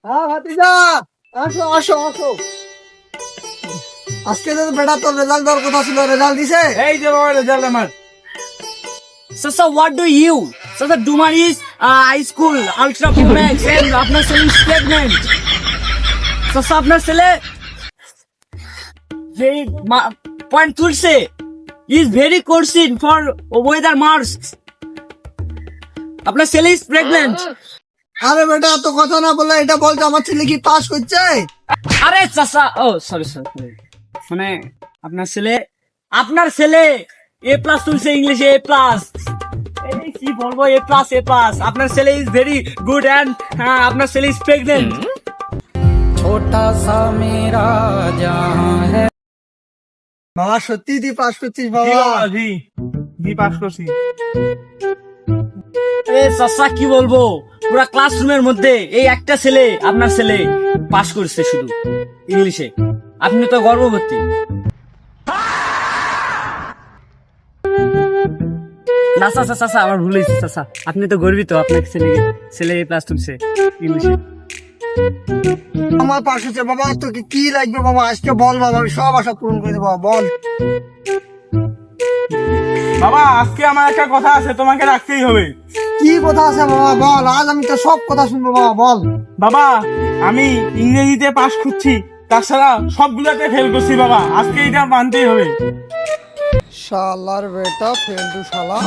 হ্যাঁ ভাতিজা, আসো আসো আসো। আজকে তো বেটা তোর রেজাল্ট দেওয়ার কথা ছিল, রেজাল্ট দিছে? এই যে বাবা রেজাল্ট আমার। Sasa, what do you? Sasa, Dumar is high school, ultra pro max, and আপনার ছেলে is pregnant. Sasa, আপনার ছেলে very point তুলছে is very coursing for weather marks. আপনার ছেলে is pregnant. আরে বেটা তো কথা না বলে এটা বলছে আমার ছেলে কি পাস করছে? আরে চাচা, ও সরি মানে আপনার ছেলে এ প্লাস তুলছে ইংলিশে এ প্লাস। এই কি বলবো, এ প্লাস এ প্লাস। আপনার ছেলে ইজ ভেরি গুড এন্ড হ্যাঁ আপনার ছেলে ইজ প্রেগনেন্ট। ছোটা সা মেরা জাহাঁ হ্যায়। বাবা সত্যি তুই পাস করছিস জি বাবা? বাবা, জি জি পাস করছি। এ চাচা কি বলবো, পুরা ক্লাসরুমের মধ্যে এই একটা ছেলে আপনার ছেলে পাস করছে শুধু ইংলিশে। আপনি তো গর্ববতী। না চাচা চাচা আমার ভুল হয়েছে চাচা, আপনি তো গর্বিত আপনার ছেলে এ প্লাস তুলছে ইংলিশে। আমার পাস হচ্ছে বাবা। তোকে কি লাগবে বাবা আজকে বল বাবা, আমি সব আশা পূরণ করে দেবো। বল। বাবা আজকে আমার একটা কথা আছে, তোমাকে রাখতেই হবে। কি কথা আছে বাবা বল, আজ আমি তো সব কথা শুনবো বাবা, বল। বাবা আমি ইংরেজিতে পাস করছি, তাছাড়া সবগুলোতে ফেল করছি বাবা, আজকে এটা মানতেই হবে। শালার বেটা ফেল টু শালা।